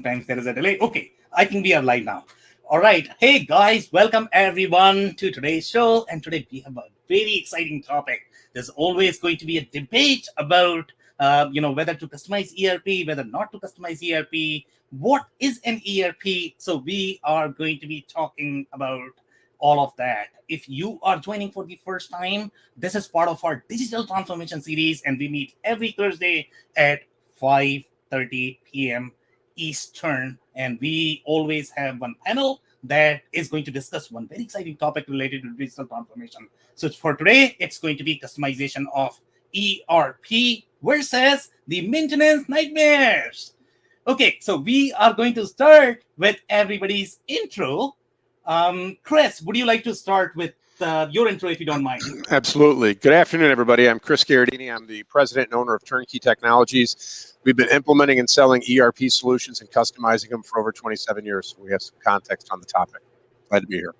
sometimes there is a delay. Okay, I think we are live now. All right. Hey, guys, welcome everyone to today's show. And today we have a very exciting topic. There's always going to be a debate about, whether to customize ERP, whether not to customize ERP. What is an ERP? So we are going to be talking about all of that. If you are joining for the first time, this is part of our digital transformation series, and we meet every Thursday at 5:30 p.m. Eastern. And we always have one panel that is going to discuss one very exciting topic related to digital transformation. So for today, it's going to be customization of ERP versus the maintenance nightmares. Okay, so we are going to start with everybody's intro. Chris, would you like to start with your intro, if you don't mind? Absolutely. Good afternoon, everybody. I'm Chris Garridini. I'm the president and owner of Turnkey Technologies. We've been implementing and selling ERP solutions and customizing them for over 27 years. We have some context on the topic. Glad to be here.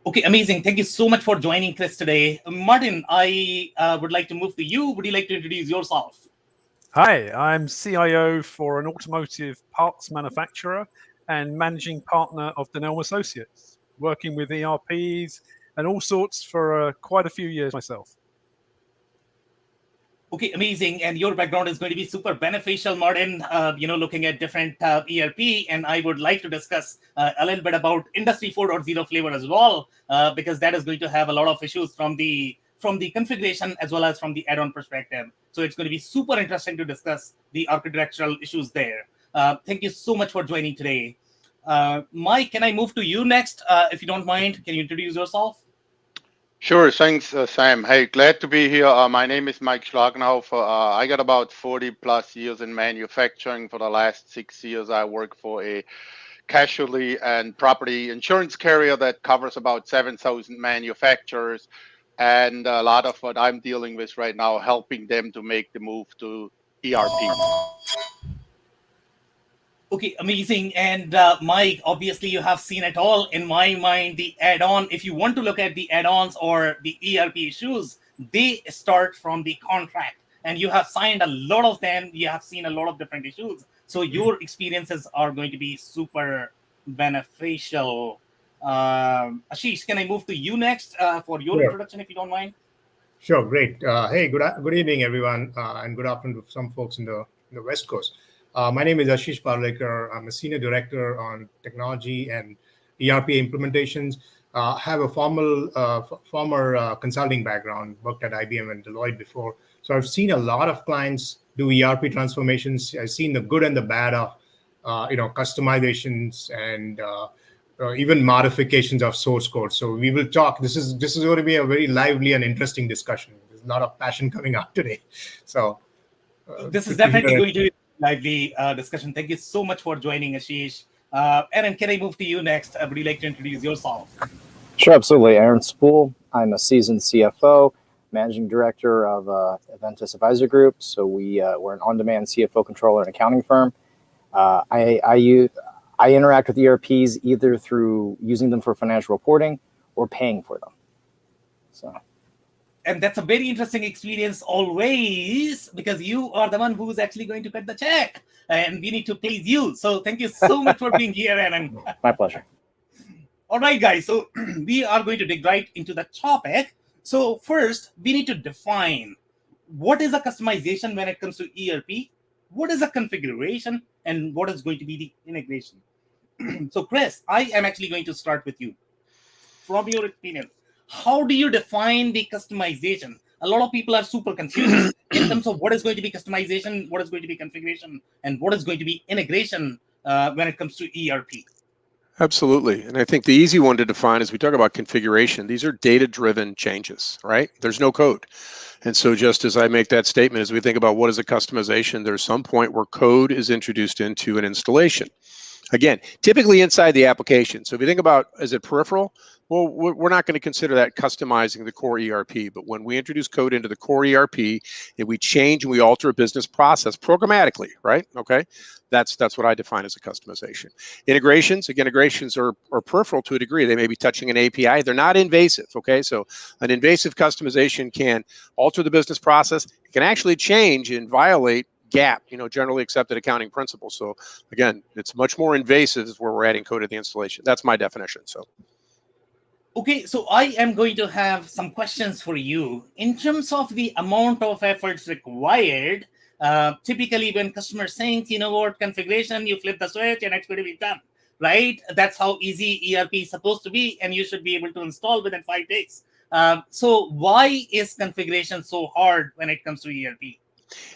Okay, amazing. Thank you so much for joining, Chris, today. Martin, I would like to move to you. Would you like to introduce yourself? Hi, I'm CIO for an automotive parts manufacturer and managing partner of Denelm Associates, working with ERPs and all sorts for quite a few years myself. Okay, amazing. And your background is going to be super beneficial, Martin, looking at different ERP. And I would like to discuss a little bit about Industry 4.0 flavor as well, because that is going to have a lot of issues from the configuration as well as from the add-on perspective. So it's going to be super interesting to discuss the architectural issues there. Thank you so much for joining today. Mike, can I move to you next? If you don't mind, can you introduce yourself? Sure, thanks, Sam. Hey, glad to be here. My name is Mike Schlagenhofer. I got about 40 plus years in manufacturing. For the last 6 years, I work for a casualty and property insurance carrier that covers about 7,000 manufacturers. And a lot of what I'm dealing with right now, helping them to make the move to ERP. Okay, amazing. And Mike, obviously you have seen it all. In my mind, the add-on, if you want to look at the add-ons or the ERP issues, they start from the contract. And you have signed a lot of them. You have seen a lot of different issues. So your experiences are going to be super beneficial. Ashish, can I move to you next for your introduction, if you don't mind? Sure, great. Hey, good evening, everyone, and good afternoon to some folks in the West Coast. My name is Ashish Parlekar. I'm a senior director on technology and ERP implementations. I have a former consulting background, worked at IBM and Deloitte before. So I've seen a lot of clients do ERP transformations. I've seen the good and the bad of, customizations and even modifications of source code. So we will talk. This is going to be a very lively and interesting discussion. There's a lot of passion coming out today. So this is definitely going to be lively discussion. Thank you so much for joining, Ashish. Aaron, can I move to you next? Would you like to introduce yourself? Sure, absolutely. Aaron Spool. I'm a seasoned CFO, managing director of Aventus Advisor Group. So we're an on-demand CFO controller and accounting firm. I interact with ERPs either through using them for financial reporting or paying for them. So. And that's a very interesting experience always, because you are the one who's actually going to cut the check and we need to please you. So thank you so much for being here, Aaron. My pleasure. All right, guys. So we are going to dig right into the topic. So first, we need to define what is a customization when it comes to ERP, what is a configuration, and what is going to be the integration. So Chris, I am actually going to start with you. From your experience, how do you define the customization? A lot of people are super confused in terms of what is going to be customization, what is going to be configuration, and what is going to be integration when it comes to ERP. Absolutely. And I think the easy one to define is we talk about configuration. These are data-driven changes, right? There's no code. And so just as I make that statement, as we think about what is a customization, there's some point where code is introduced into an installation. Again, typically inside the application. So if you think about, is it peripheral? Well, we're not going to consider that customizing the core ERP. But when we introduce code into the core ERP, and we change and we alter a business process programmatically, right? Okay, that's what I define as a customization. Integrations, again, integrations are peripheral to a degree. They may be touching an API. They're not invasive, okay? So an invasive customization can alter the business process. It can actually change and violate GAAP, generally accepted accounting principles. So again, it's much more invasive is where we're adding code at the installation. That's my definition. So. Okay, so I am going to have some questions for you. In terms of the amount of efforts required, typically when customers think, configuration, you flip the switch and it's going to be done, right? That's how easy ERP is supposed to be, and you should be able to install within 5 days. So why is configuration so hard when it comes to ERP?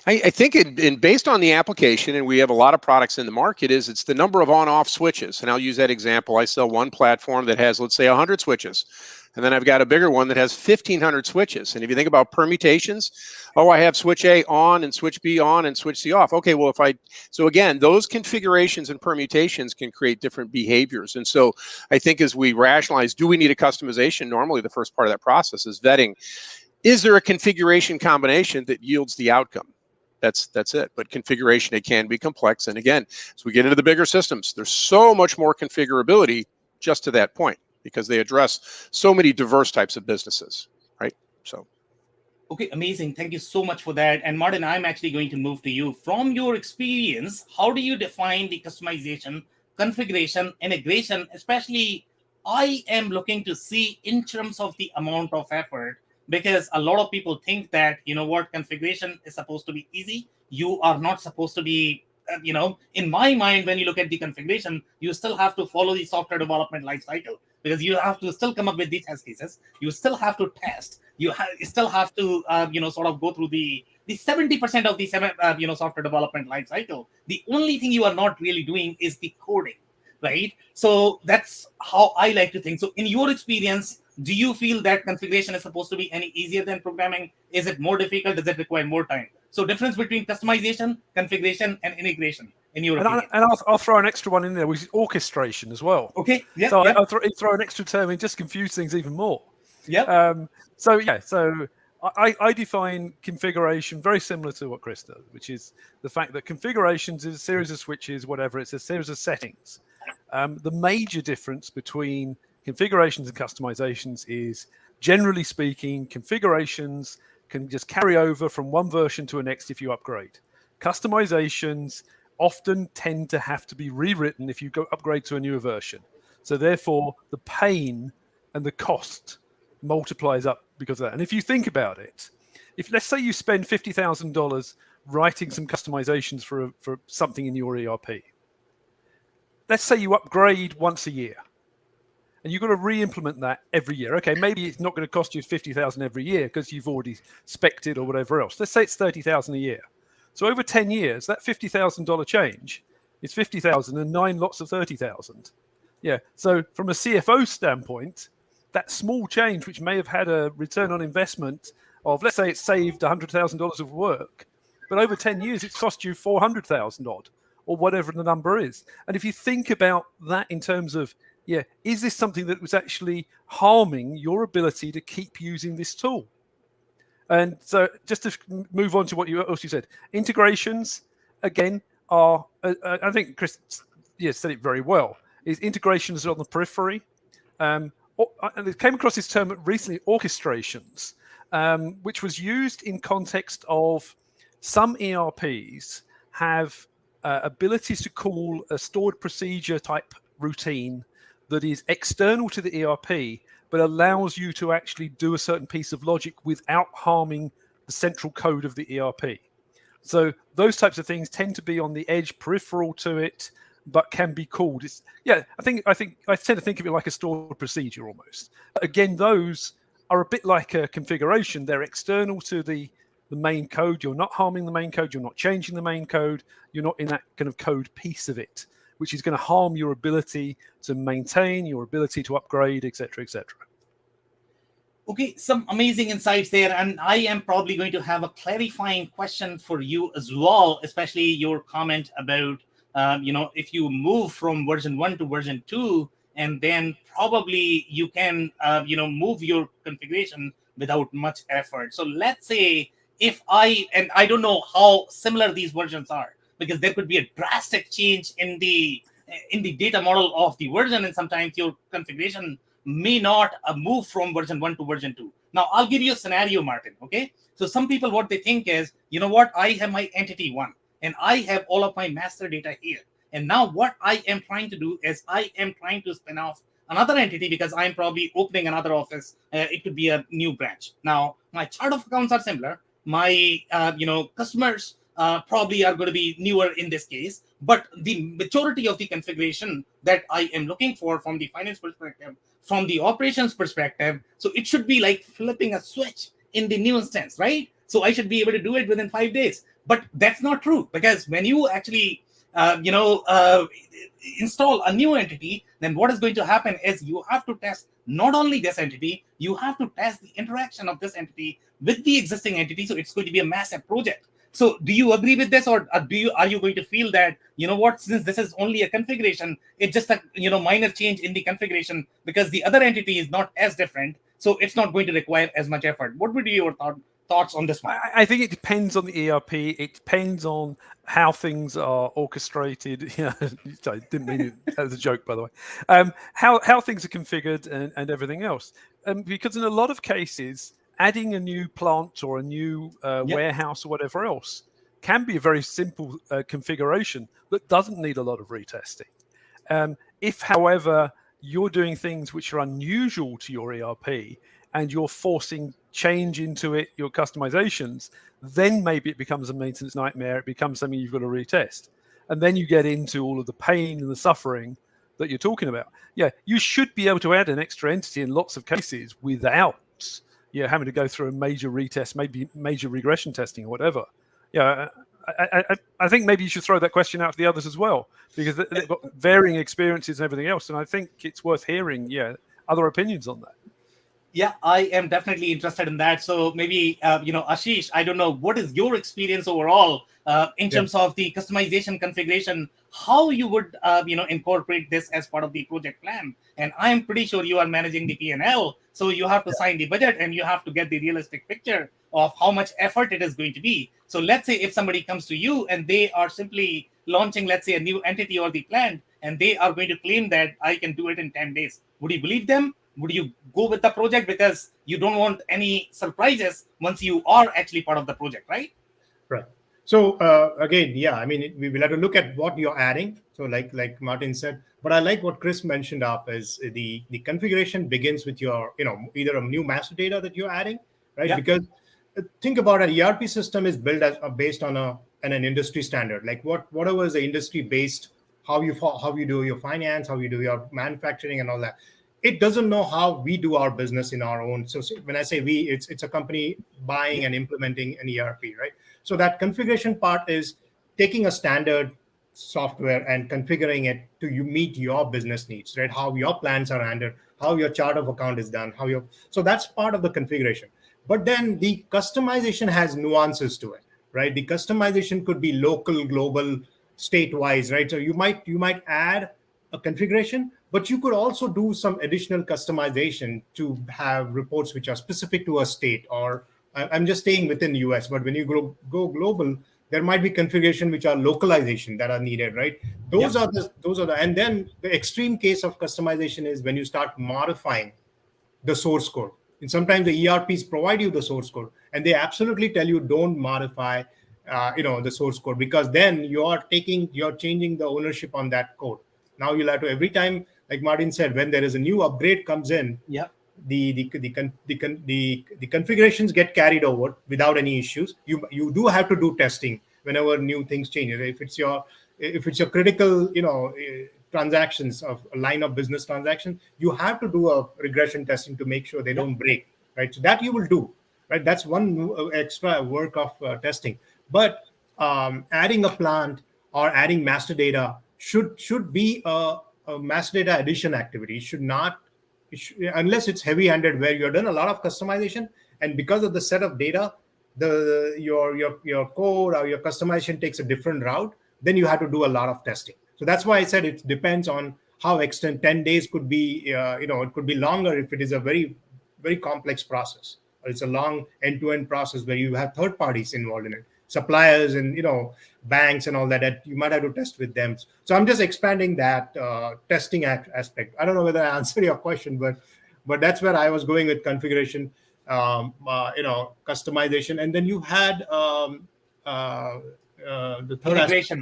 I think based on the application, and we have a lot of products in the market, it's the number of on-off switches. And I'll use that example. I sell one platform that has, let's say, 100 switches. And then I've got a bigger one that has 1,500 switches. And if you think about permutations, I have switch A on and switch B on and switch C off. Okay, well, so again, those configurations and permutations can create different behaviors. And so I think as we rationalize, do we need a customization? Normally, the first part of that process is vetting. Is there a configuration combination that yields the outcome? That's it. But configuration, it can be complex. And again, as we get into the bigger systems, there's so much more configurability just to that point because they address so many diverse types of businesses, right? So. Okay, amazing. Thank you so much for that. And Martin, I'm actually going to move to you. From your experience, how do you define the customization, configuration, integration? Especially, I am looking to see in terms of the amount of effort, because a lot of people think that, configuration is supposed to be easy. You are not supposed to be, in my mind, when you look at the configuration, you still have to follow the software development lifecycle because you have to still come up with the test cases. You still have to test. You still have to, sort of go through the 70% of the software development lifecycle. The only thing you are not really doing is the coding, right? So that's how I like to think. So in your experience, do you feel that configuration is supposed to be any easier than programming? Is it more difficult? Does it require more time? So difference between customization, configuration, and integration, in your opinion. And I'll throw an extra one in there, which is orchestration as well. Okay. Yeah. So yeah. I'll throw an extra term and just confuse things even more. Yeah. So I define configuration very similar to what Chris does, which is the fact that configurations is a series of switches, whatever. It's a series of settings. The major difference between configurations and customizations is, generally speaking, configurations can just carry over from one version to the next if you upgrade. Customizations often tend to have to be rewritten if you upgrade to a newer version. So therefore, the pain and the cost multiplies up because of that. And if you think about it, if let's say you spend $50,000 writing some customizations for something in your ERP, let's say you upgrade once a year. And you've got to re-implement that every year. Okay, maybe it's not going to cost you $50,000 every year because you've already spec'd it or whatever else. Let's say it's $30,000 a year. So over 10 years, that $50,000 change is $50,000 and 9 lots of $30,000. Yeah. So from a CFO standpoint, that small change, which may have had a return on investment of, let's say, it saved $100,000 of work, but over 10 years, it's cost you $400,000 odd, or whatever the number is. And if you think about that in terms of, is this something that was actually harming your ability to keep using this tool? And so just to move on to what else you said, integrations, again, are, I think Chris said it very well, is integrations on the periphery. And it came across this term recently, orchestrations, which was used in context of some ERPs have abilities to call a stored procedure type routine that is external to the ERP, but allows you to actually do a certain piece of logic without harming the central code of the ERP. So those types of things tend to be on the edge, peripheral to it, but can be called. I tend to think of it like a stored procedure almost. But again, those are a bit like a configuration. They're external to the main code. You're not harming the main code. You're not changing the main code. You're not in that kind of code piece of it, which is going to harm your ability to maintain, your ability to upgrade, et cetera, et cetera. Okay, some amazing insights there. And I am probably going to have a clarifying question for you as well, especially your comment about, if you move from version 1 to version 2, and then probably you can, move your configuration without much effort. So let's say I don't know how similar these versions are, because there could be a drastic change in the data model of the version, and sometimes your configuration may not move from version 1 to version 2. Now, I'll give you a scenario, Martin, okay? So some people, what they think is, I have my entity 1, and I have all of my master data here. And now what I am trying to do is I am trying to spin off another entity because I'm probably opening another office. It could be a new branch. Now, my chart of accounts are similar. My customers probably are going to be newer in this case, but the majority of the configuration that I am looking for from the finance perspective, from the operations perspective, so it should be like flipping a switch in the new instance, right? So I should be able to do it within 5 days. But that's not true, because when you actually install a new entity, then what is going to happen is you have to test not only this entity, you have to test the interaction of this entity with the existing entity. So it's going to be a massive project. So do you agree with this, or are you going to feel that, what, since this is only a configuration, it's just a minor change in the configuration because the other entity is not as different, so it's not going to require as much effort? What would be your thoughts on this one? I think it depends on the ERP. It depends on how things are orchestrated. I didn't mean it as a joke, by the way. How things are configured and everything else. Because in a lot of cases, adding a new plant or a new warehouse or whatever else can be a very simple configuration that doesn't need a lot of retesting. If, however, you're doing things which are unusual to your ERP and you're forcing change into it, your customizations, then maybe it becomes a maintenance nightmare. It becomes something you've got to retest. And then you get into all of the pain and the suffering that you're talking about. Yeah, you should be able to add an extra entity in lots of cases without having to go through a major retest, maybe major regression testing or whatever. Yeah, I think maybe you should throw that question out to the others as well, because they've got varying experiences and everything else. And I think it's worth hearing, other opinions on that. Yeah, I am definitely interested in that. So maybe, Ashish, I don't know, what is your experience overall in terms of the customization configuration, how you would, incorporate this as part of the project plan? And I'm pretty sure you are managing the P&L. So you have to sign the budget and you have to get the realistic picture of how much effort it is going to be. So let's say if somebody comes to you and they are simply launching, let's say, a new entity or the plant, and they are going to claim that I can do it in 10 days. Would you believe them? Would you go with the project because you don't want any surprises once you are actually part of the project, right? Right. So again, I mean, we will have to look at what you're adding. So like Martin said, but I like what Chris mentioned up is the configuration begins with your, either a new master data that you're adding, right? Yeah. Because think about an ERP system is built based on an industry standard, like whatever is the industry based, how you do your finance, how you do your manufacturing and all that. It doesn't know how we do our business in our own. So when I say we, it's a company buying and implementing an ERP, right? So that configuration part is taking a standard software and configuring it to meet your business needs, right? How your plans are handled, how your chart of account is done, so that's part of the configuration. But then the customization has nuances to it, right? The customization could be local, global, state-wise, right? So you might add a configuration, but you could also do some additional customization to have reports which are specific to a state, or I'm just staying within the US, but when you go global, there might be configuration which are localization that are needed, right? Those are the, and then the extreme case of customization is when you start modifying the source code. And sometimes the ERPs provide you the source code, and they absolutely tell you don't modify, the source code, because then you're changing the ownership on that code. Now you'll have to, every time, like Martin said, when there is a new upgrade comes in, the configurations get carried over without any issues. You do have to do testing whenever new things change. If it's your critical, transactions of a line of business transactions, you have to do a regression testing to make sure they don't break, right? So that you will do, right? That's one extra work of testing. But adding a plant or adding master data should be a master data addition activity. It should not, unless it's heavy-handed where you've done a lot of customization, and because of the set of data, your code or your customization takes a different route, then you have to do a lot of testing. So that's why I said it depends on how extended. 10 days could be, it could be longer if it is a very, very complex process, or it's a long end-to-end process where you have third parties involved in it, suppliers and banks and all that you might have to test with them. So I'm just expanding that testing aspect. I don't know whether I answered your question, but that's where I was going with configuration, customization, and then you had the third aspect,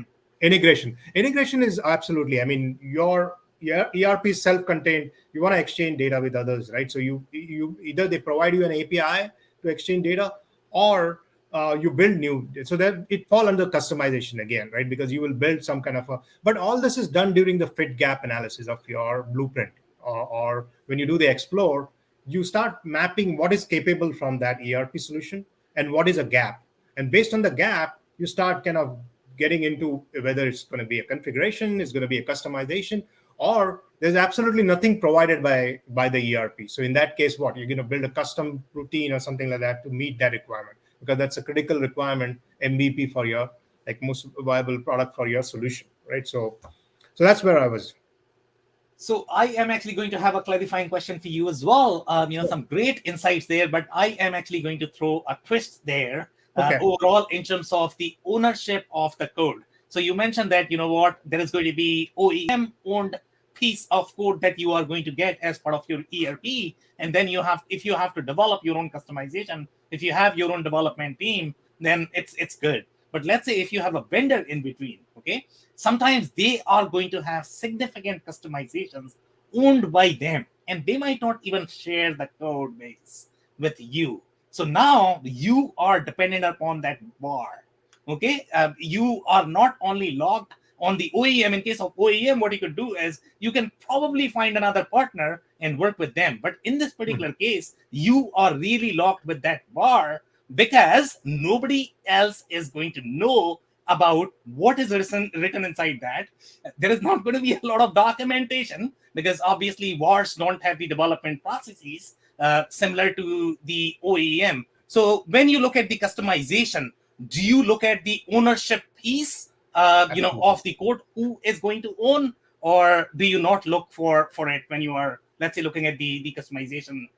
integration is absolutely, I mean, your ERP is self-contained. You want to exchange data with others, right? So you either they provide you an API to exchange data, or you build new, so that it fall under customization again, right? Because you will build some kind of a, but all this is done during the fit gap analysis of your blueprint, or when you do the explore, you start mapping what is capable from that ERP solution and what is a gap. And based on the gap, you start kind of getting into whether it's going to be a configuration, it's going to be a customization, or there's absolutely nothing provided by the ERP. So in that case, what, you're going to build a custom routine or something like that to meet that requirement, because that's a critical requirement, MVP for your, like, most viable product for your solution, right? So that's where I was. So I am actually going to have a clarifying question for you as well. Some great insights there, but I am actually going to throw a twist there. Okay. Overall, in terms of the ownership of the code. So you mentioned that, there is going to be OEM owned piece of code that you are going to get as part of your ERP. And then if you have to develop your own customization, if you have your own development team, then it's good. But let's say if you have a vendor in between, okay, sometimes they are going to have significant customizations owned by them, and they might not even share the code base with you. So now you are dependent upon that bar. Okay, you are not only locked on the OEM. In case of OEM, what you could do is you can probably find another partner and work with them. But in this particular case, you are really locked with that bar, because nobody else is going to know about what is written inside that. There is not going to be a lot of documentation, because obviously VARs don't have the development processes similar to the OEM. So when you look at the customization, do you look at the ownership piece of the code, who is going to own, or do you not look for it when you are, let's say, looking at the customization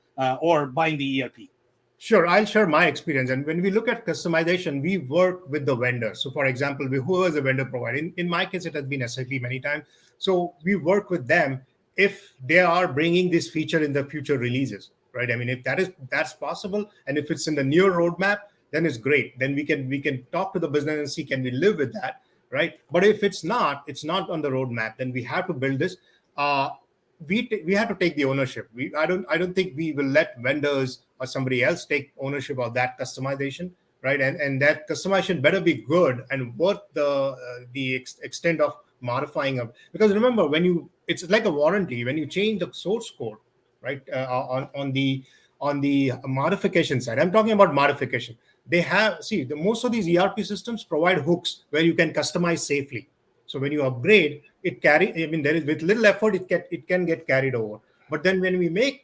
or buying the ERP? Sure, I'll share my experience. And when we look at customization, we work with the vendor. So for example, who is a vendor provider? In my case, it has been SAP many times. So we work with them if they are bringing this feature in the future releases, right? I mean, if that's possible, and if it's in the near roadmap, then it's great. Then we can talk to the business and see, can we live with that, right? But if it's not on the roadmap, then we have to build this. We have to take the ownership. I don't think we will let vendors or somebody else take ownership of that customization, right? And that customization better be good and worth the extent of modifying of. Because remember, it's like a warranty. When you change the source code, right, on the modification side, I'm talking about modification. They have, most of these ERP systems provide hooks where you can customize safely. So when you upgrade, there is, with little effort, it can get carried over. But then when we make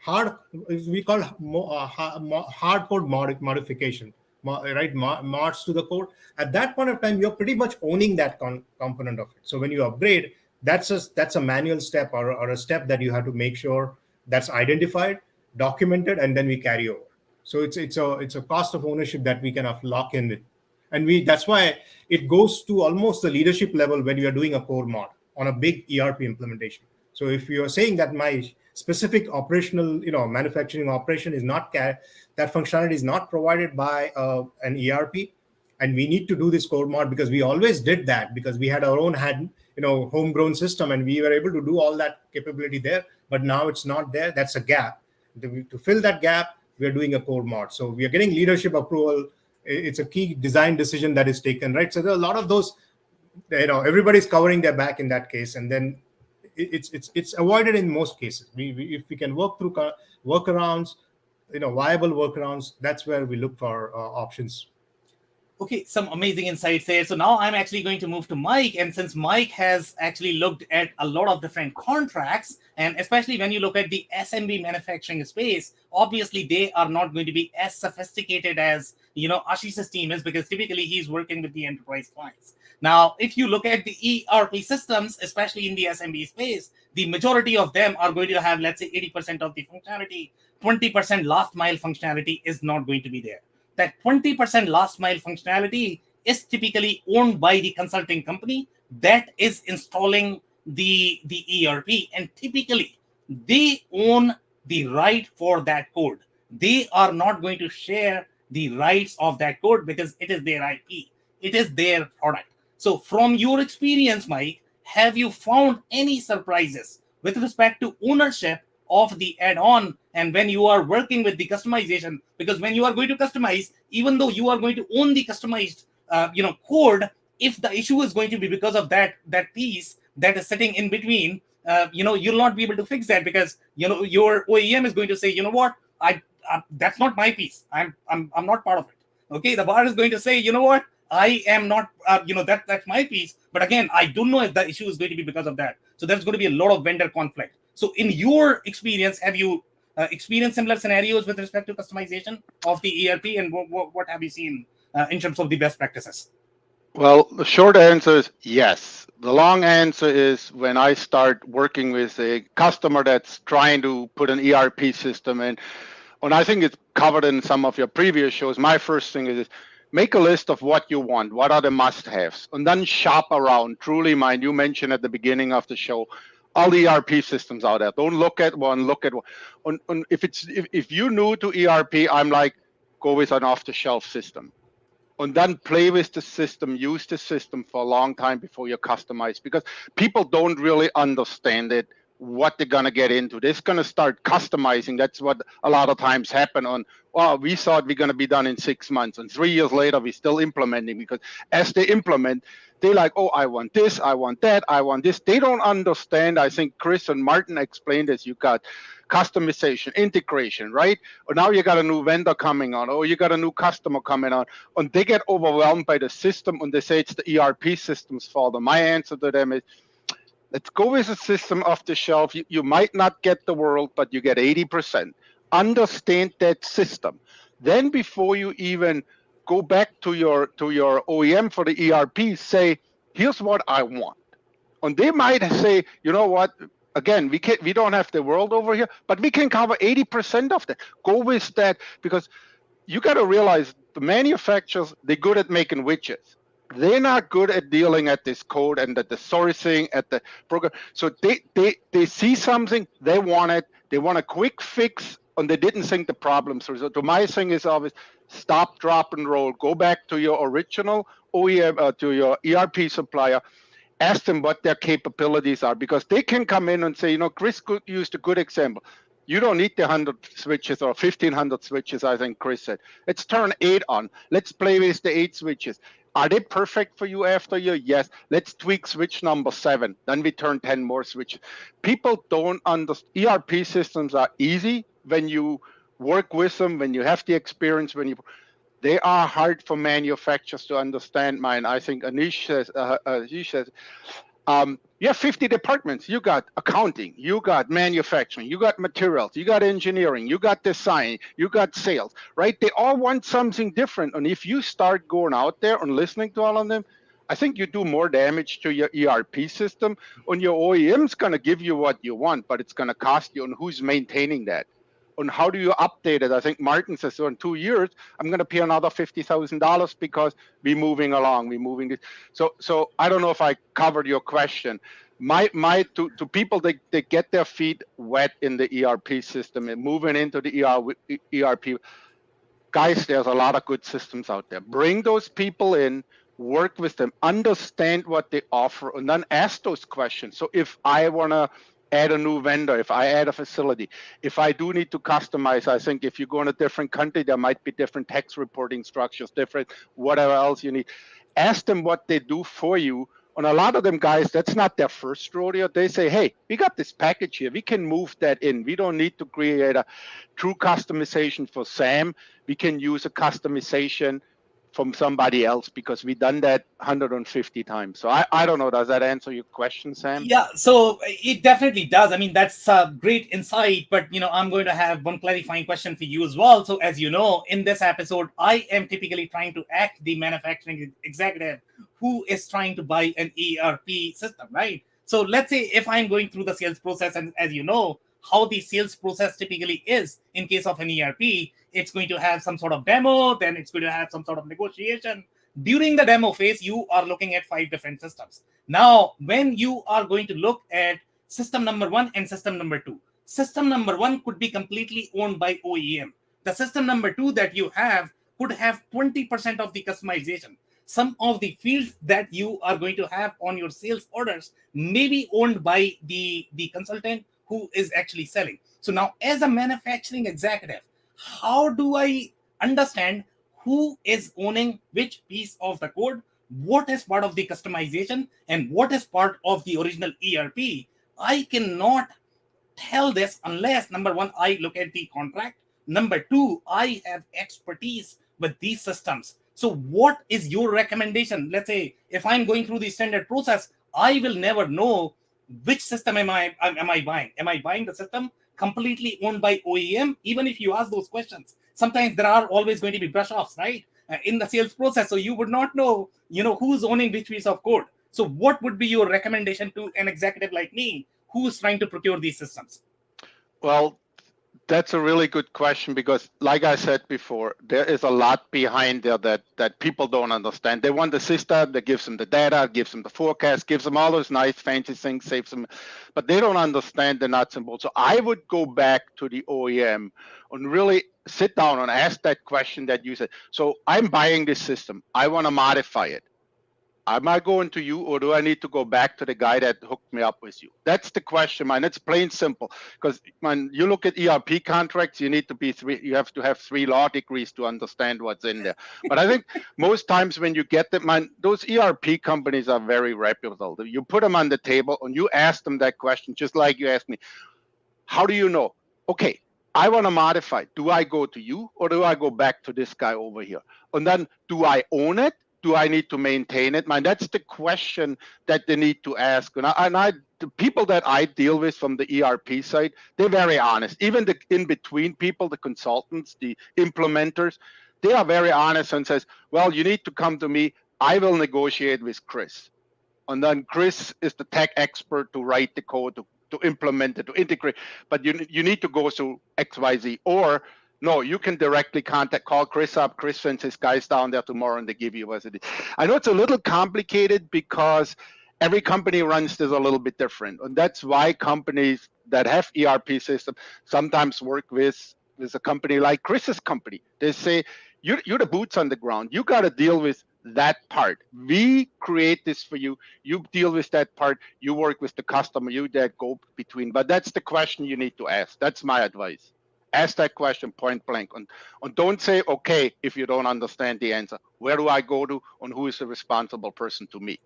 we call hard code modification, right? Mods to the code. At that point of time, you're pretty much owning that component of it. So when you upgrade, that's a manual step, or a step that you have to make sure that's identified, documented, and then we carry over. So it's a cost of ownership that we kind of lock in with. And that's why it goes to almost the leadership level when you are doing a core mod on a big ERP implementation. So if you are saying that my specific operational, manufacturing operation is not that functionality is not provided by an ERP, and we need to do this core mod, because we always did that, because we had our own homegrown system, and we were able to do all that capability there. But now it's not there. That's a gap. To fill that gap, we are doing a core mod. So we are getting leadership approval. It's a key design decision that is taken, right? So there are a lot of those, everybody's covering their back in that case, and then it's avoided in most cases. If we can work through workarounds, viable workarounds, that's where we look for options. Okay, some amazing insights there. So now I'm actually going to move to Mike. And since Mike has actually looked at a lot of different contracts, and especially when you look at the SMB manufacturing space, obviously they are not going to be as sophisticated as, Ashish's team is, because typically he's working with the enterprise clients. Now, if you look at the ERP systems, especially in the SMB space, the majority of them are going to have, let's say, 80% of the functionality, 20% last mile functionality is not going to be there. That 20% last mile functionality is typically owned by the consulting company that is installing the ERP, and typically they own the right for that code. They are not going to share the rights of that code because it is their IP. it is their product. So from your experience, Mike, have you found any surprises with respect to ownership of the add-on, and when you are working with the customization? Because when you are going to customize, even though you are going to own the customized code, if the issue is going to be because of that piece that is sitting in between, you'll not be able to fix that, because your OEM is going to say, you know what, that's not my piece. I'm not part of it. Okay, the bar is going to say, you know what, I am not, that's my piece. But again, I don't know if the issue is going to be because of that. So there's going to be a lot of vendor conflict. So in your experience, have you experienced similar scenarios with respect to customization of the ERP, and what have you seen in terms of the best practices? Well, the short answer is yes. The long answer is, when I start working with a customer that's trying to put an ERP system in, and I think it's covered in some of your previous shows, my first thing is make a list of what you want, what are the must-haves, and then shop around. Truly, mind, you mentioned at the beginning of the show, all the ERP systems out there. Don't look at one, look at one. If you're new to ERP, I'm like, go with an off-the-shelf system. And then play with the system, use the system for a long time before you customize, because people don't really understand it, what they're going to get into. They're going to start customizing. That's what a lot of times happen on, well, we thought we're going to be done in 6 months, and 3 years later, we're still implementing, because as they implement, they're like, oh, I want this, I want that, I want this. They don't understand. I think Chris and Martin explained this. You got customization, integration, right? Or now you got a new vendor coming on, or you got a new customer coming on, and they get overwhelmed by the system, and they say it's the ERP system's fault. And my answer to them is, let's go with a system off the shelf. You might not get the world, but you get 80%. Understand that system. Then before you even go back to your OEM for the ERP, say, here's what I want. And they might say, you know what? Again, we don't have the world over here, but we can cover 80% of that. Go with that, because you got to realize the manufacturers, they're good at making widgets. They're not good at dealing at this code and at the sourcing, at the program. So they see something, they want it, they want a quick fix, and they didn't think the problem through. So my thing is always stop, drop, and roll. Go back to your original OEM, to your ERP supplier. Ask them what their capabilities are, because they can come in and say, Chris used a good example. You don't need the 100 switches or 1,500 switches, I think Chris said. Let's turn 8 on. Let's play with the 8 switches. Are they perfect for you after you? Yes. Let's tweak switch number 7. Then we turn 10 more switches. People don't understand. ERP systems are easy when you work with them, when you have the experience, they are hard for manufacturers to understand. I think Anish says, you have 50 departments. You got accounting, you got manufacturing, you got materials, you got engineering, you got design, you got sales, right? They all want something different. And if you start going out there and listening to all of them, I think you do more damage to your ERP system. And your OEM's going to give you what you want, but it's going to cost you. And who's maintaining that? And how do you update it? I think Martin says, so in 2 years, I'm going to pay another $50,000 because we're moving along. We're moving this. So I don't know if I covered your question. To people that get their feet wet in the ERP system and moving into the ERP, guys, there's a lot of good systems out there. Bring those people in, work with them, understand what they offer, and then ask those questions. So if I want to add a new vendor, if I add a facility, if I do need to customize, I think if you go in a different country, there might be different tax reporting structures, different whatever else you need. Ask them what they do for you. And a lot of them guys, that's not their first rodeo. They say, hey, we got this package here. We can move that in. We don't need to create a true customization for Sam. We can use a customization from somebody else because we've done that 150 times. So I don't know. Does that answer your question, Sam? Yeah, so it definitely does. I mean, that's a great insight, but I'm going to have one clarifying question for you as well. So as you know, in this episode, I am typically trying to act the manufacturing executive who is trying to buy an ERP system, right? So let's say if I'm going through the sales process, and as you know, how the sales process typically is in case of an ERP, it's going to have some sort of demo, then it's going to have some sort of negotiation. During the demo phase, you are looking at 5 different systems. Now, when you are going to look at system number 1 and system number 2, system number 1 could be completely owned by OEM. The system number 2 that you have could have 20% of the customization. some of the fields that you are going to have on your sales orders may be owned by the consultant who is actually selling. So now, as a manufacturing executive, how do I understand who is owning which piece of the code, what is part of the customization, and what is part of the original ERP? I cannot tell this unless, number one, I look at the contract. Number two, I have expertise with these systems. So what is your recommendation? Let's say if I'm going through the standard process, I will never know which system am I buying. Am I buying the system completely owned by OEM? Even if you ask those questions, sometimes there are always going to be brush offs, right, in the sales process. So you would not know, who's owning which piece of code. So what would be your recommendation to an executive like me who's trying to procure these systems? Well, that's a really good question, because like I said before, there is a lot behind there that people don't understand. They want the system that gives them the data, gives them the forecast, gives them all those nice fancy things, saves them, but they don't understand the nuts and bolts. So I would go back to the OEM and really sit down and ask that question that you said. So I'm buying this system, I want to modify it. Am I going to you, or do I need to go back to the guy that hooked me up with you? That's the question, man. It's plain simple. Because when you look at ERP contracts, you have to have 3 law degrees to understand what's in there. But I think most times when you get them, man, those ERP companies are very reputable. You put them on the table and you ask them that question, just like you asked me. How do you know? Okay, I want to modify. Do I go to you, or do I go back to this guy over here? And then, do I own it? Do I need to maintain it? Man, that's the question that they need to ask. The people that I deal with from the ERP side, they're very honest. Even the in-between people, the consultants, the implementers, they are very honest and says, well, you need to come to me. I will negotiate with Chris. And then Chris is the tech expert to write the code, to implement it, to integrate. But you need to go through XYZ. Or no, you can directly call Chris up. Chris sends his guys down there tomorrow and they give you what it is. I know it's a little complicated because every company runs this a little bit different. And that's why companies that have ERP systems sometimes work with a company like Chris's company. They say, you're the boots on the ground. You got to deal with that part. We create this for you. You deal with that part. You work with the customer. You that go between. But that's the question you need to ask. That's my advice. Ask that question point blank, and don't say okay if you don't understand the answer. Where do I go to, and who is the responsible person to meet?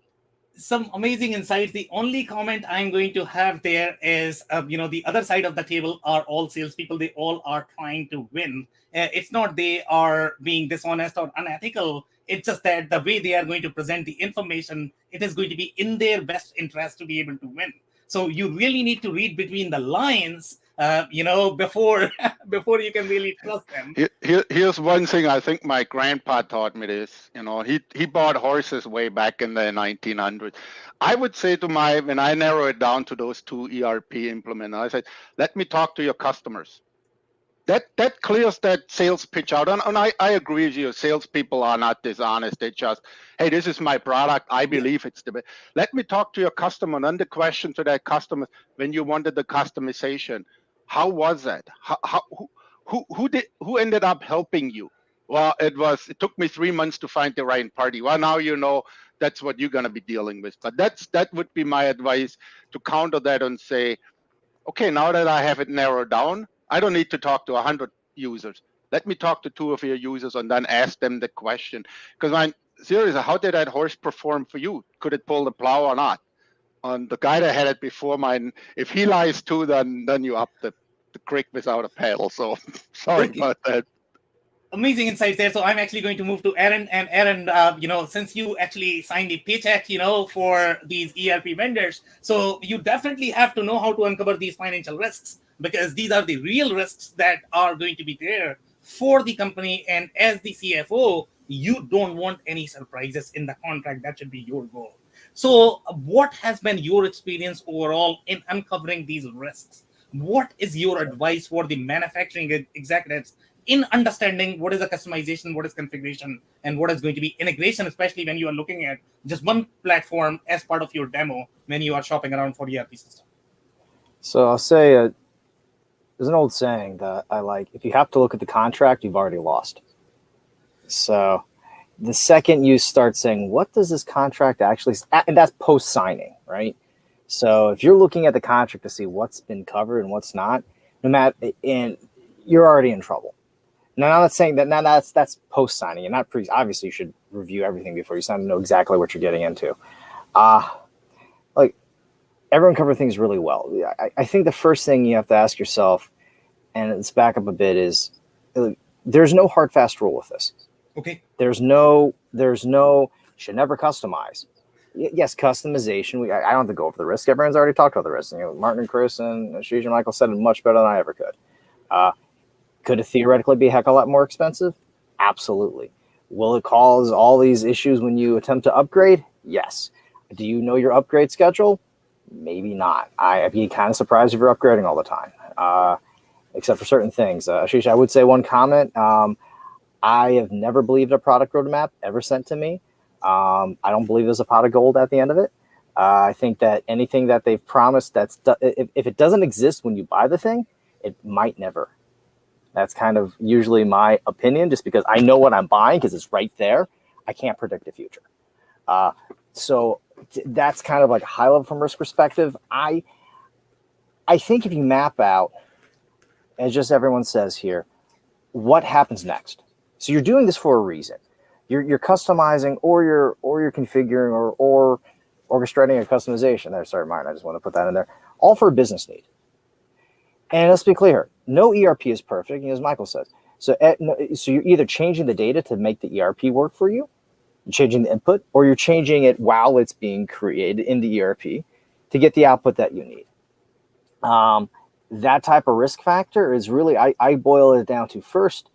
Some amazing insights. The only comment I'm going to have there is, the other side of the table are all salespeople. They all are trying to win. It's not they are being dishonest or unethical. It's just that the way they are going to present the information, it is going to be in their best interest to be able to win. So you really need to read between the lines, before you can really trust them. Here's one thing I think my grandpa taught me this. He bought horses way back in the 1900s. I would say when I narrow it down to those 2 ERP implementers, I said, let me talk to your customers. That clears that sales pitch out. And I agree with you. Salespeople are not dishonest. They just, hey, this is my product. I believe it's the best. Let me talk to your customer. And then the question to that customer, when you wanted the customization, how was that? Who ended up helping you? Well, it took me 3 months to find the right party. Well, now you know that's what you're going to be dealing with. But that would be my advice, to counter that and say, okay, now that I have it narrowed down, I don't need to talk to 100 users. Let me talk to 2 of your users and then ask them the question. Because seriously, how did that horse perform for you? Could it pull the plow or not? And the guy that had it before if he lies too, then you up the creek without a paddle. So sorry about that. Amazing insights there. So I'm actually going to move to Aaron. And Aaron, since you actually signed the paycheck, for these ERP vendors, so you definitely have to know how to uncover these financial risks, because these are the real risks that are going to be there for the company. And as the CFO, you don't want any surprises in the contract. That should be your goal. So what has been your experience overall in uncovering these risks? What is your advice for the manufacturing executives in understanding what is a customization, what is configuration, and what is going to be integration, especially when you are looking at just one platform as part of your demo when you are shopping around for ERP system? So I'll say there's an old saying that I like: if you have to look at the contract, you've already lost. So The second you start saying, what does this contract actually, and that's post signing, right? So if you're looking at the contract to see what's been covered and what's not, no matter, and you're already in trouble. Now, I'm not saying that. Now that's post signing, and not pre. Obviously, you should review everything before you sign to know exactly what you're getting into. Like everyone covered things really well. I think the first thing you have to ask yourself, and let's back up a bit, is there's no hard fast rule with this. Okay. There's no you should never customize. Yes, customization. I don't have to go over the risk. Everyone's already talked about the risk. Martin and Chris and Ashish and Michael said it much better than I ever could. Could it theoretically be a heck of a lot more expensive? Absolutely. Will it cause all these issues when you attempt to upgrade? Yes. Do you know your upgrade schedule? Maybe not. I'd be kind of surprised if you're upgrading all the time, except for certain things. Ashish, I would say one comment. I have never believed a product roadmap ever sent to me. I don't believe there's a pot of gold at the end of it. I think that anything that they've promised, if it doesn't exist when you buy the thing, it might never. That's kind of usually my opinion, just because I know what I'm buying because it's right there. I can't predict the future. So that's kind of like a high level from risk perspective. I think if you map out, as just everyone says here, what happens next. So you're doing this for a reason. You're customizing, or you're configuring, or orchestrating a customization. There, sorry, Martin, I just want to put that in there. All for a business need. And let's be clear, no ERP is perfect, as Michael says. So you're either changing the data to make the ERP work for you, you're changing the input, or you're changing it while it's being created in the ERP to get the output that you need. That type of risk factor is really, I boil it down to first,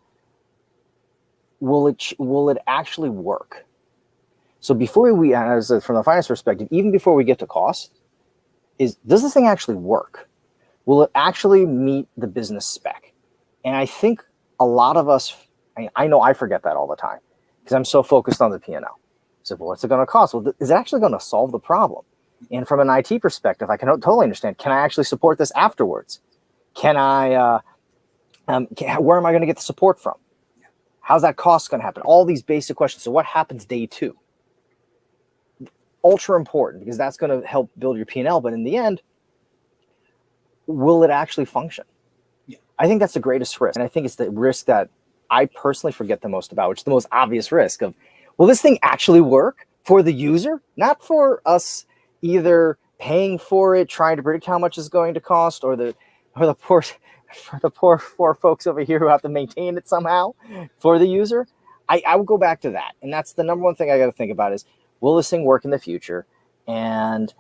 will it actually work? So before we, as from the finance perspective, even before we get to cost, does this thing actually work? Will it actually meet the business spec? And I think a lot of us, I know I forget that all the time because I'm so focused on the P&L. So, well, what's it going to cost? Well, is it actually going to solve the problem? And from an IT perspective, I can totally understand. Can I actually support this afterwards? Can I? Where am I going to get the support from? How's that cost going to happen? All these basic questions. So what happens day 2? Ultra important, because that's going to help build your P&L. But in the end, will it actually function? Yeah. I think that's the greatest risk. And I think it's the risk that I personally forget the most about, which is the most obvious risk of, will this thing actually work for the user? Not for us either paying for it, trying to predict how much it's going to cost, or the poor folks over here who have to maintain it somehow for the user. I would go back to that. And that's the number one thing I got to think about is, will this thing work in the future? And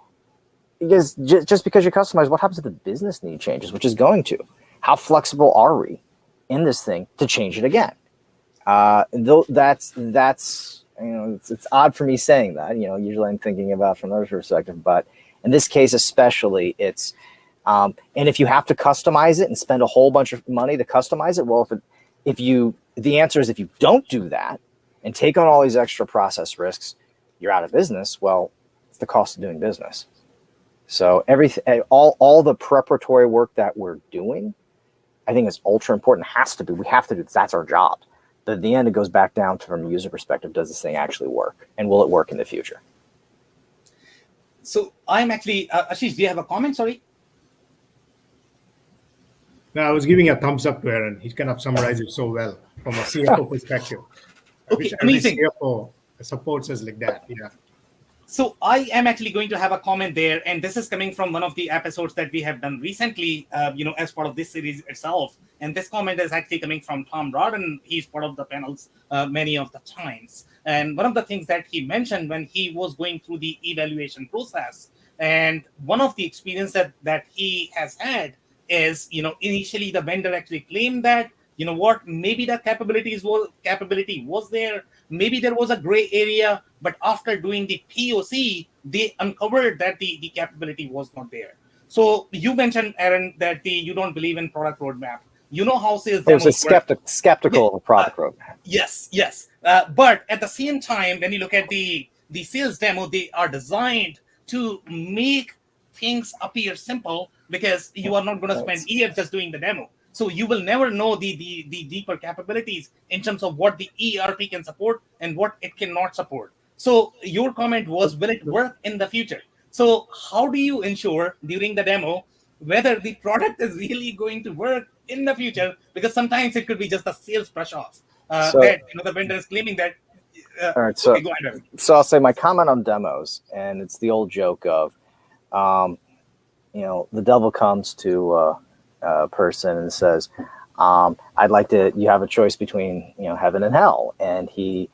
because just because you customize, what happens if the business need changes, which is going to? How flexible are we in this thing to change it again? Though that's it's odd for me saying that. Usually I'm thinking about from another perspective, but in this case especially, it's and if you have to customize it and spend a whole bunch of money to customize it, well, the answer is if you don't do that and take on all these extra process risks, you're out of business. Well, it's the cost of doing business. So all the preparatory work that we're doing, I think is ultra important. We have to do this. That's our job. But at the end, it goes back down to, from a user perspective, does this thing actually work? And will it work in the future? So I'm actually, Ashish, do you have a comment? Sorry. No, I was giving a thumbs up to Aaron. He kind of summarized it so well from a CFO perspective. Okay, amazing. CFO supports us like that. Yeah. So I am actually going to have a comment there, and this is coming from one of the episodes that we have done recently, as part of this series itself. And this comment is actually coming from Tom Rodden. He's part of the panels many of the times. And one of the things that he mentioned when he was going through the evaluation process, and one of the experiences that he has had is, initially the vendor actually claimed that, maybe the capability was there. Maybe there was a gray area, but after doing the POC, they uncovered that the capability was not there. So you mentioned, Aaron, that you don't believe in product roadmap. You know how sales demos work. Skeptical of a product roadmap. Yes. But at the same time, when you look at the sales demo, they are designed to make things appear simple, because you are not going to spend years just doing the demo. So you will never know the deeper capabilities in terms of what the ERP can support and what it cannot support. So your comment was, will it work in the future? So how do you ensure during the demo whether the product is really going to work in the future? Because sometimes it could be just a sales brush off So, that the vendor is claiming that. all right. Okay, go ahead. So I'll say my comment on demos, and it's the old joke of, the devil comes to a person and says, I'd like to, you have a choice between, heaven and hell. And he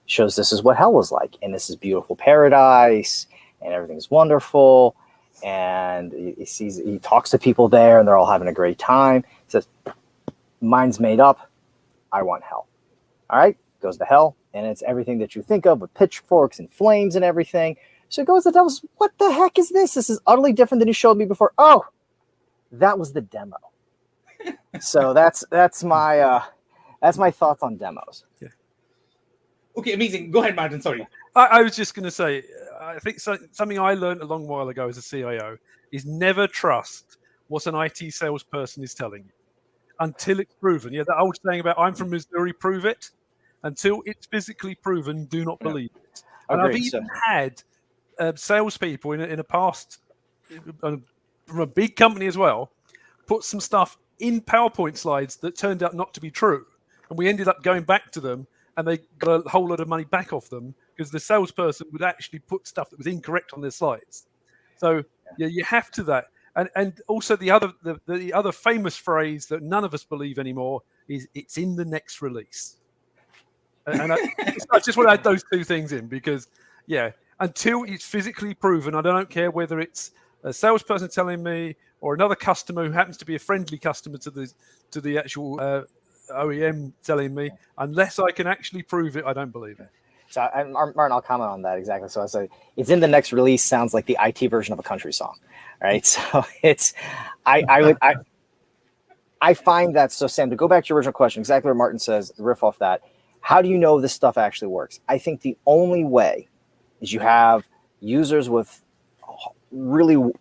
shows this is what hell was like. And this is beautiful paradise and everything's wonderful. And he talks to people there and they're all having a great time. He says, mine's made up. I want hell. All right. Goes to hell. And it's everything that you think of with pitchforks and flames and everything. So it goes to the devil's, what the heck is this? This is utterly different than you showed me before. Oh, that was the demo. So that's my thoughts on demos. Yeah. Okay, amazing. Go ahead, Martin. Sorry. I was just going to say, I think something I learned a long while ago as a CIO is never trust what an IT salesperson is telling you until it's proven. Yeah, that old saying about I'm from Missouri, prove it. Until it's physically proven, do not believe it. And I've even had salespeople in a past, from a big company as well, put some stuff in PowerPoint slides that turned out not to be true. And we ended up going back to them and they got a whole lot of money back off them because the salesperson would actually put stuff that was incorrect on their slides. So yeah, you have to that. And also the other famous phrase that none of us believe anymore is it's in the next release. And I just want to add those two things in because, yeah, until it's physically proven, I don't care whether it's a salesperson telling me or another customer who happens to be a friendly customer to the actual OEM telling me, unless I can actually prove it, I don't believe it. So, Martin, I'll comment on that exactly. So I say it's in the next release sounds like the IT version of a country song, right? So it's, I find that, so Sam, to go back to your original question, exactly what Martin says, riff off that. How do you know this stuff actually works? I think the only way is you have users with really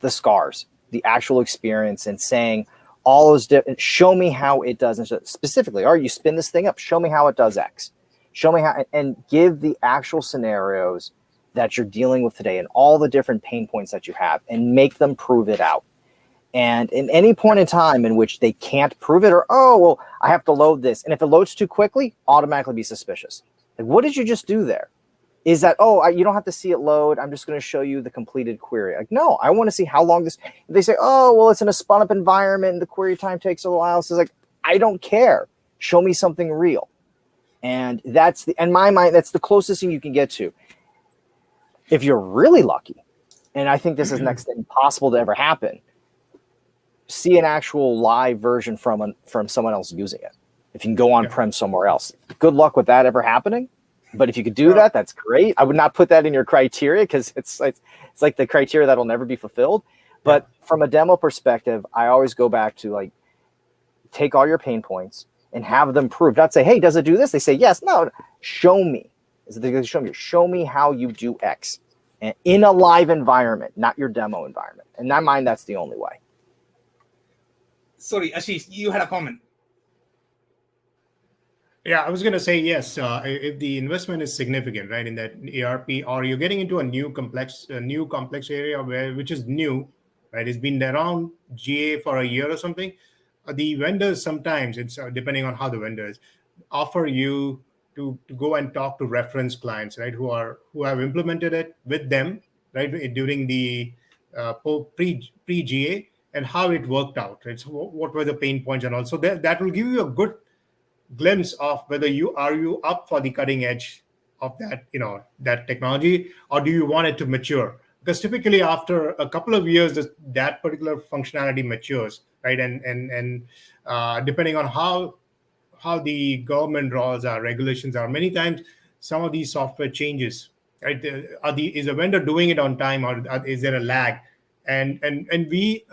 the scars, the actual experience, and saying all those different, show me how it does. And specifically, or you spin this thing up, show me how it does X. Show me how, and give the actual scenarios that you're dealing with today and all the different pain points that you have and make them prove it out. And in any point in time in which they can't prove it or, oh, well, I have to load this. And if it loads too quickly, automatically be suspicious. Like, what did you just do there? Is that, you don't have to see it load. I'm just going to show you the completed query. Like, no, I want to see how long this, they say, oh, well, it's in a spun up environment and the query time takes a while. So it's like, I don't care. Show me something real. And that's in my mind, that's the closest thing you can get to. If you're really lucky, and I think this is next to impossible to ever happen, see an actual live version from someone else using it. If you can go on-prem somewhere else. Good luck with that ever happening. But if you could do that, that's great. I would not put that in your criteria because it's like the criteria that'll never be fulfilled. But from a demo perspective, I always go back to like, take all your pain points and have them proved. Not say, hey, does it do this? They say, yes. No, show me. Show me how you do X. And in a live environment, not your demo environment. In my mind, that's the only way. Sorry, Ashish, you had a comment. Yeah, I was going to say yes. If the investment is significant, right, in that ERP, or you're getting into a new complex area which is new, right? It's been around GA for a year or something. The vendors sometimes, it's depending on how the vendors offer you to go and talk to reference clients, right, who have implemented it with them, right, during the pre-GA and how it worked out. Right? So what were the pain points and all. So that will give you a good glimpse of whether you up for the cutting edge of that, that technology, or do you want it to mature? Because typically after a couple of years, that particular functionality matures, right? And depending on how the government laws or regulations are, many times some of these software changes, right? Is a vendor doing it on time, or is there a lag? And we,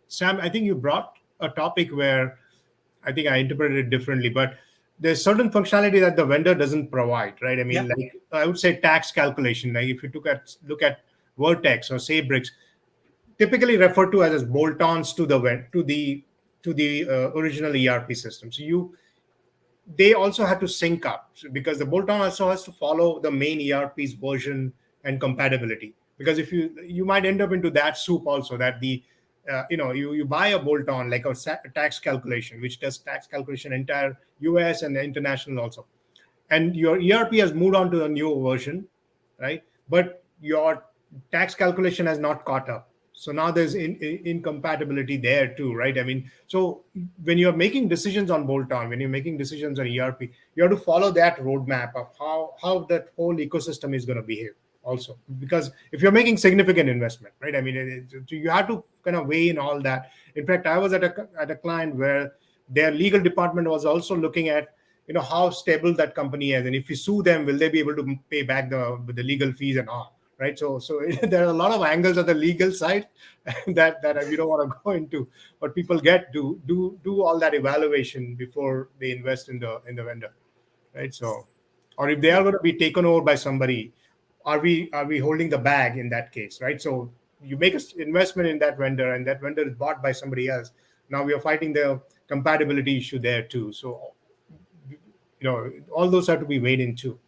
Sam, I think you brought a topic where I think I interpreted it differently, but there's certain functionality that the vendor doesn't provide, right? I mean, like I would say tax calculation. Like if you look at Vertex or Sabrix, typically referred to as bolt-ons to the to the original ERP system. So they also had to sync up because the bolt-on also has to follow the main ERP's version and compatibility. Because if you might end up into that soup also, that you buy a bolt-on like a tax calculation, which does tax calculation entire US and international also, and your ERP has moved on to a new version, right? But your tax calculation has not caught up. So now there's incompatibility there too, right? I mean, so when you're making decisions on bolt-on, when you're making decisions on ERP, you have to follow that roadmap of how that whole ecosystem is going to behave also. Because if you're making significant investment, right? I mean, you have to kind of weigh in all that. In fact, I was at a client where their legal department was also looking at how stable that company is, and if you sue them, will they be able to pay back the legal fees and all, right? So there are a lot of angles on the legal side that we don't want to go into, but people do all that evaluation before they invest in the vendor, right? So, or if they are going to be taken over by somebody, are we holding the bag in that case, right? So you make an investment in that vendor, and that vendor is bought by somebody else. Now we are fighting the compatibility issue there too. So all those have to be weighed in too.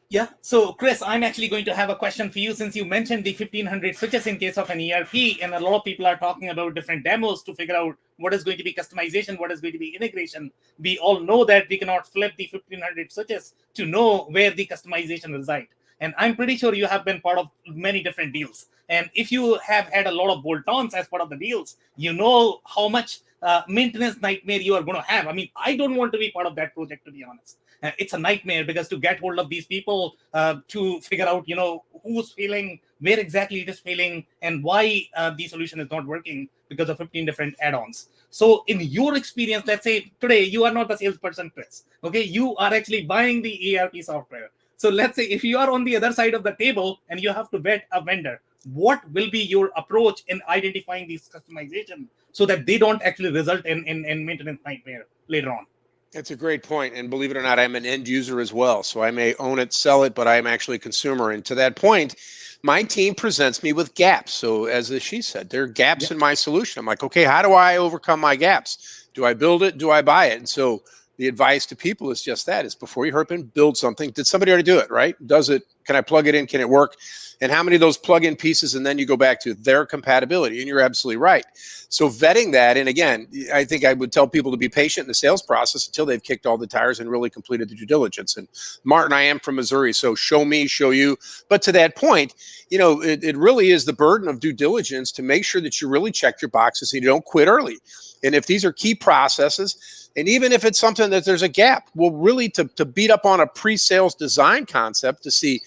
Yeah. So, Chris, I'm actually going to have a question for you since you mentioned the 1500 switches in case of an ERP, and a lot of people are talking about different demos to figure out what is going to be customization, what is going to be integration. We all know that we cannot flip the 1500 switches to know where the customization resides. And I'm pretty sure you have been part of many different deals. And if you have had a lot of bolt-ons as part of the deals, you know how much maintenance nightmare you are going to have. I mean, I don't want to be part of that project, to be honest. It's a nightmare because to get hold of these people, to figure out, who's failing, where exactly it is failing, and why the solution is not working because of 15 different add-ons. So in your experience, let's say today you are not the salesperson, Chris. Okay, you are actually buying the ERP software. So let's say if you are on the other side of the table and you have to vet a vendor, what will be your approach in identifying these customization so that they don't actually result in maintenance nightmare later on? That's a great point. And believe it or not, I'm an end user as well. So I may own it, sell it, but I'm actually a consumer. And to that point, my team presents me with gaps. So as she said, there are gaps in my solution. I'm like, okay, how do I overcome my gaps? Do I build it? Do I buy it? And so the advice to people is just that, is before you hurry up and build something, did somebody already do it, right? Does it, can I plug it in? Can it work? And how many of those plug-in pieces? And then you go back to their compatibility. And you're absolutely right. So vetting that, and again, I think I would tell people to be patient in the sales process until they've kicked all the tires and really completed the due diligence. And Martin, I am from Missouri, so show me, show you. But to that point, it really is the burden of due diligence to make sure that you really check your boxes and you don't quit early. And if these are key processes, and even if it's something that there's a gap, well, really to beat up on a pre-sales design concept to see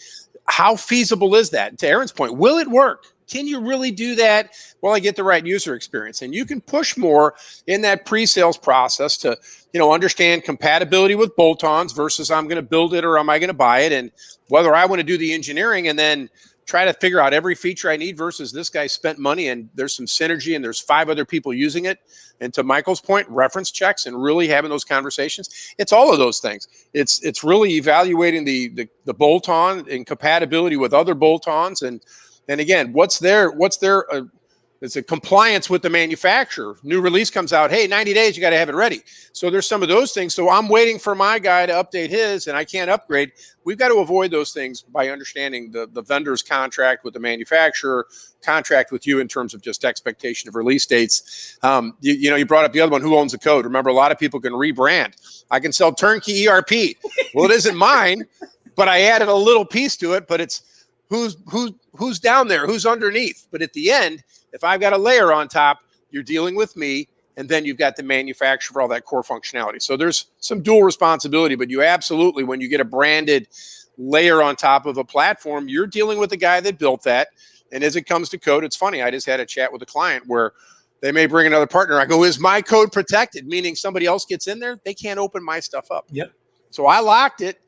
how feasible is that. And to Aaron's point, will it work? Can you really do that while I get the right user experience? And you can push more in that pre-sales process to, understand compatibility with bolt-ons versus I'm going to build it or am I going to buy it, and whether I want to do the engineering and then try to figure out every feature I need versus this guy spent money and there's some synergy and there's 5 other people using it. And to Michael's point, reference checks and really having those conversations. It's all of those things. It's really evaluating the bolt-on and compatibility with other bolt-ons. And again, what's their it's a compliance with the manufacturer. New release comes out, hey, 90 days, you got to have it ready. So there's some of those things. So I'm waiting for my guy to update his and I can't upgrade. We've got to avoid those things by understanding the vendor's contract with the manufacturer, contract with you in terms of just expectation of release dates. You brought up the other one, who owns the code? Remember, a lot of people can rebrand. I can sell turnkey ERP. Well, it isn't mine, but I added a little piece to it, but it's who's down there, who's underneath. But at the end, if I've got a layer on top, you're dealing with me, and then you've got the manufacturer for all that core functionality. So there's some dual responsibility, but you absolutely, when you get a branded layer on top of a platform, you're dealing with the guy that built that. And as it comes to code, it's funny. I just had a chat with a client where they may bring another partner. I go, is my code protected? Meaning somebody else gets in there, they can't open my stuff up. Yep. So I locked it.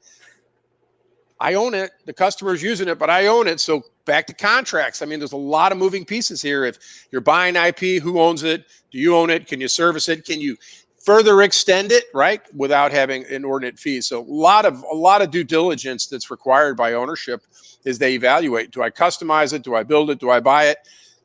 I own it. The customer's using it, but I own it. So back to contracts. I mean, there's a lot of moving pieces here. If you're buying IP, who owns it? Do you own it? Can you service it? Can you further extend it, right, without having inordinate fees? So a lot of due diligence that's required by ownership as they evaluate. Do I customize it? Do I build it? Do I buy it?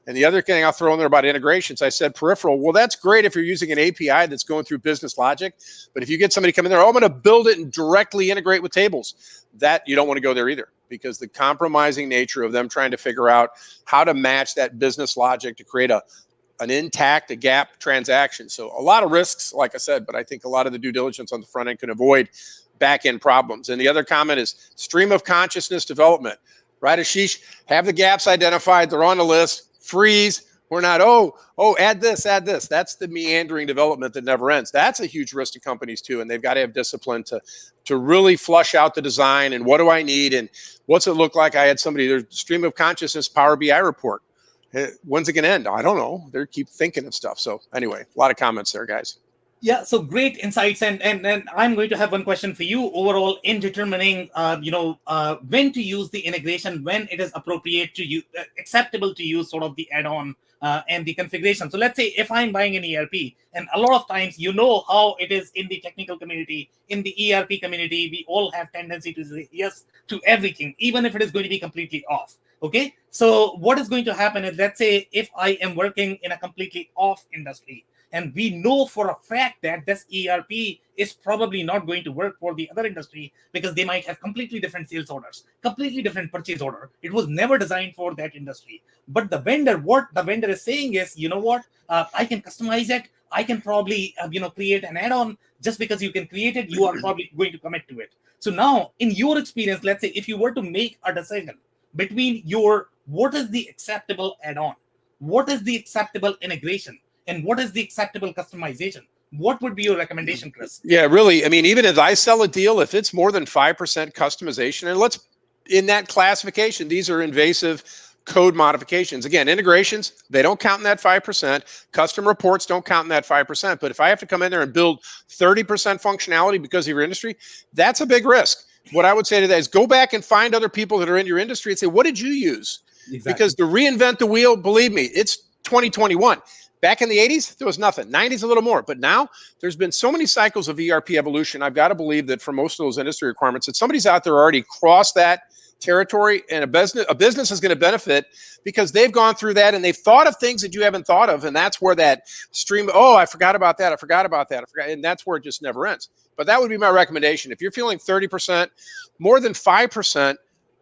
And the other thing I'll throw in there about integrations, I said peripheral. Well, that's great if you're using an API that's going through business logic. But if you get somebody come in there, oh, I'm going to build it and directly integrate with tables, that you don't want to go there either, because the compromising nature of them trying to figure out how to match that business logic to create an intact, a gap transaction. So a lot of risks, like I said, but I think a lot of the due diligence on the front end can avoid back end problems. And the other comment is stream of consciousness development, right? Ashish, have the gaps identified. They're on the list. Freeze. We're not, add this. That's the meandering development that never ends. That's a huge risk to companies too. And they've got to have discipline to really flush out the design and what do I need and what's it look like. I had somebody, their stream of consciousness Power BI report. When's it going to end? I don't know. They keep thinking of stuff. So anyway, a lot of comments there, guys. Yeah, so great insights, and I'm going to have one question for you overall in determining, when to use the integration, when it is appropriate to use, acceptable to use sort of the add-on and the configuration. So let's say if I'm buying an ERP, and a lot of times how it is in the technical community, in the ERP community, we all have tendency to say yes to everything, even if it is going to be completely off. Okay, so what is going to happen is, let's say if I am working in a completely off industry, and we know for a fact that this ERP is probably not going to work for the other industry because they might have completely different sales orders, completely different purchase order. It was never designed for that industry. But what the vendor is saying is, you know what, I can customize it. I can probably, create an add-on. Just because you can create it, you are probably going to commit to it. So now, in your experience, let's say if you were to make a decision between what is the acceptable add-on, what is the acceptable integration, and what is the acceptable customization, what would be your recommendation, Chris? Yeah, really. I mean, even as I sell a deal, if it's more than 5% customization, and in that classification, these are invasive code modifications. Again, integrations, they don't count in that 5%. Custom reports don't count in that 5%. But if I have to come in there and build 30% functionality because of your industry, that's a big risk. What I would say to that is go back and find other people that are in your industry and say, what did you use? Exactly. Because to reinvent the wheel, believe me, it's 2021. Back in the 80s, there was nothing. 90s, a little more. But now there's been so many cycles of ERP evolution. I've got to believe that for most of those industry requirements, that somebody's out there already crossed that territory, and a business is going to benefit because they've gone through that and they've thought of things that you haven't thought of. And that's where that stream, I forgot about that. And that's where it just never ends. But that would be my recommendation. If you're feeling 30%, more than 5%,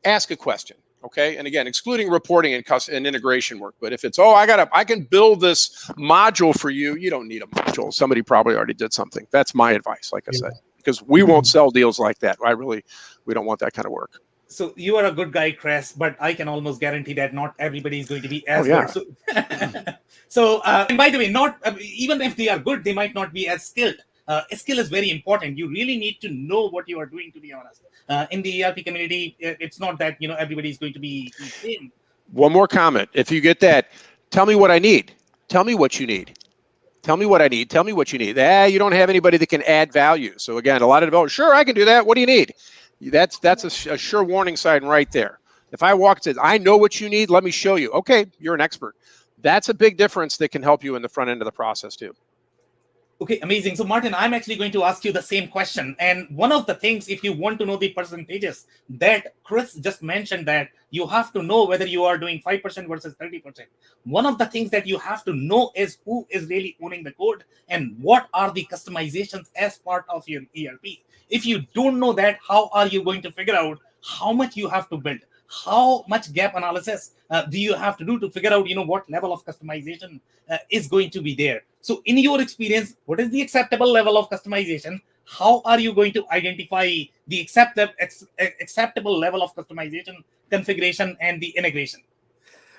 ask a question. Okay. And again, excluding reporting and integration work. But if it's, I can build this module for you, you don't need a module. Somebody probably already did something. That's my advice, like I said, because we won't sell deals like that. We don't want that kind of work. So you are a good guy, Chris, but I can almost guarantee that not everybody is going to be as good. So, and by the way, not even if they are good, they might not be as skilled. A skill is very important. You really need to know what you are doing, to be honest. In the ERP community, it's not that everybody is going to be the same. One more comment. If you get that, tell me what I need. Tell me what you need. Tell me what I need. Tell me what you need. You don't have anybody that can add value. So again, a lot of developers, sure, I can do that. What do you need? That's a sure warning sign right there. If I walk and say, I know what you need, let me show you. Okay, you're an expert. That's a big difference that can help you in the front end of the process too. Okay, amazing. So Martin, I'm actually going to ask you the same question. And one of the things, if you want to know the percentages that Chris just mentioned, that you have to know whether you are doing 5% versus 30%. One of the things that you have to know is who is really owning the code and what are the customizations as part of your ERP. If you don't know that, how are you going to figure out how much you have to build? How much gap analysis do you have to do to figure out, what level of customization is going to be there? So in your experience, what is the acceptable level of customization? How are you going to identify the acceptable level of customization, configuration, and the integration?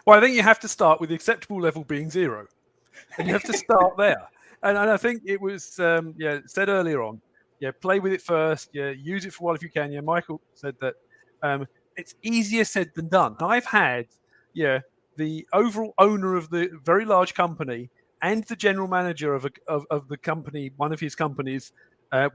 Well, I think you have to start with the acceptable level being 0. And you have to start there. And I think it was said earlier on, play with it first, use it for a while if you can. Michael said that it's easier said than done. I've had the overall owner of the very large company and the general manager of the company, one of his companies,